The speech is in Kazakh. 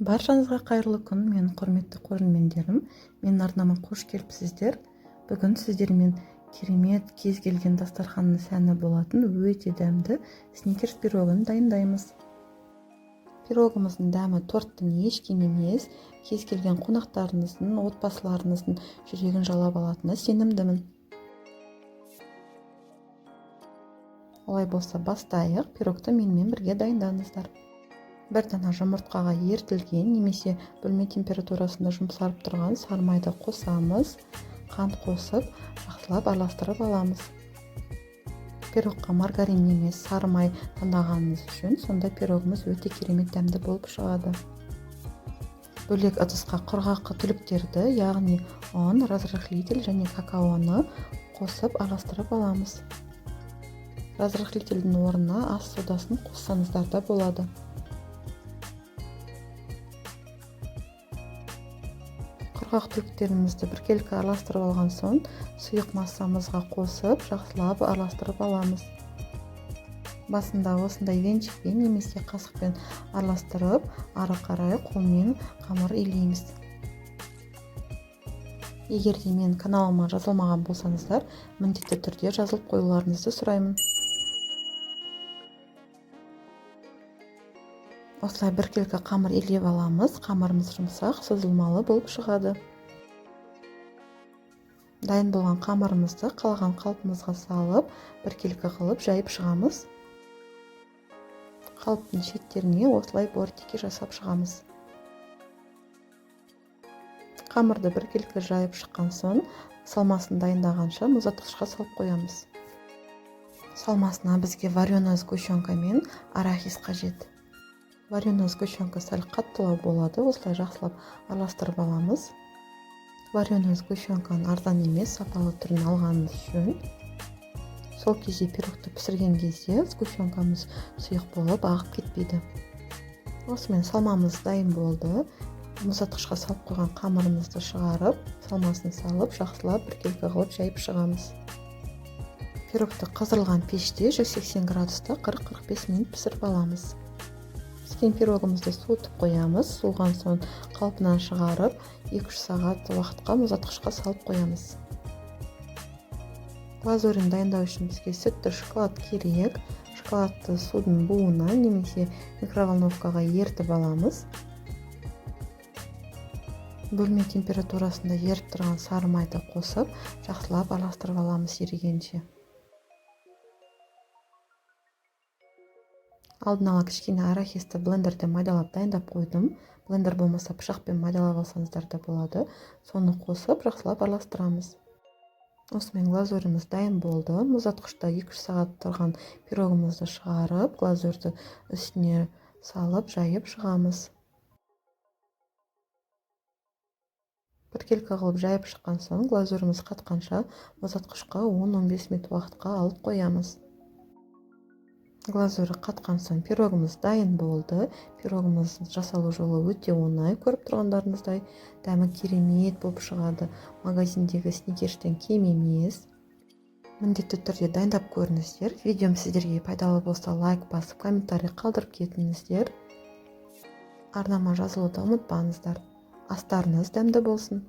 Баршаңызға қайырлы күн, мен құрметті көрермендерім. Мен арнама қош келіпсіздер. Бүгін сіздермен керемет кез келген дастарханның сәні болатын өте дәмді сникерс пирогын дайындаймыз. Пирогымыздың дәмі торттың еш кем емес, кез келген қонақтарыңыздың, отбасыларыңыздың жүрегін жалап алатынына сенімдімін. Олай болса бастайық. Пирогты менімен бірге дайындаңыздар. Бір дана жұмыртқаға ерітілген немесе бөлме температурасында жұмсарып тұрған сары майды қосамыз. Қант қосып, жақсылап араластырып аламыз. Пирогқа маргарин емес сары май таңдағанымыз үшін сонда пирогымыз өте керемет дәмді болып шығады. Бөлек ыдысқа құрғақ түліктерді, яғни ұн, разрыхлитель және какаоны қосып араластырып аламыз. Разрыхлительдің орнына ас содасын қоссаңыздар да болады. Құрғақ түліктерімізді біркелкі араластырып алған соң, сұйық массамызға қосып, жақсылап араластырып аламыз. Басында осындай венчикпен немесе қасықпен араластырып, ары қарай қолмен қамыр илейміз. Егер де мен каналыма жазылмаған болсаңыздар, міндетті түрде жазылып қоюларыңызды сұраймын. Осылай біркелкі қамыр илеп аламыз. Қамырымыз жұмсақ, созылмалы болып шығады. Дайын болған қамырымызды қалған қалпымызға салып, біркелкі қылып жайып шығамыз. Қалыптың шеттеріне осылай бортики жасап шығамыз. Қамырды біркелкі жайып шыққан соң, салмасын дайындағанша мұздатқышқа салып қоямыз. Салмасына бізге вареная сгущенка мен арахис қажет. Вареная сгущенка сәл қаттылау болады, осылай жақсылап араластырып аламыз. Вареная сгущенканың арзан емес, сапалы түрін алғанымыз үшін. Сол кезде пирогты пісірген кезде сгущенкамыз сұйық болып ағып кетпейді. Осымен салмамыз дайын болды. Мұздатқышқа салып қойған қамырымызды шығарып, салмасын салып, жақсылап біркелкі қылып жайып шығамыз. Пирогты қыздырылған пеште 180 градуста 40-45 минут пісіріп аламыз. Піскен пирогымызды суытып қоямыз. Суыған соң қалпынан шығарып, 2-3 сағат уақытқа мұздатқышқа салып қоямыз. Глазурін дайындау үшін бізге сүтті шоколад керек. Шоколадты судың буына немесе микроволновкаға ертіп аламыз. Бөлме температурасында еріп тұрған сары майды қосып, жақсылап араластырып аламыз ерігенше. Алдын ала кішкене арахисті блендерде майдалап дайындап қойдым. Блендер болмаса пышақпен майдалап алсаңыздар да болады. Соны қосып, жақсылап араластырамыз. Осымен глазуріміз дайын болды. Мұздатқышта 2-3 сағат тұрған пирогымызды шығарып, глазурді үстіне салып, жайып шығамыз. Біркелкі қылып жайып шыққан соң, глазуріміз қатқанша мұздатқышқа 10-15 минут уақытқа алып қоямыз. Глазуры қатқан соң пирогымыз дайын болды. Пирогымыз жасалу жолы өте оңай, көріп тұрғандарыңыздай. Дәмі керемет болып шығады. Магазиндегі сникерстен кем емес. Міндетті түрде дайындап көріңіздер. Видеом сіздерге пайдалы болса лайк басып, комментарий қалдырып кетіңіздер. Арнама жазылуды ұмытпаңыздар. Астарыңыз дәмді болсын.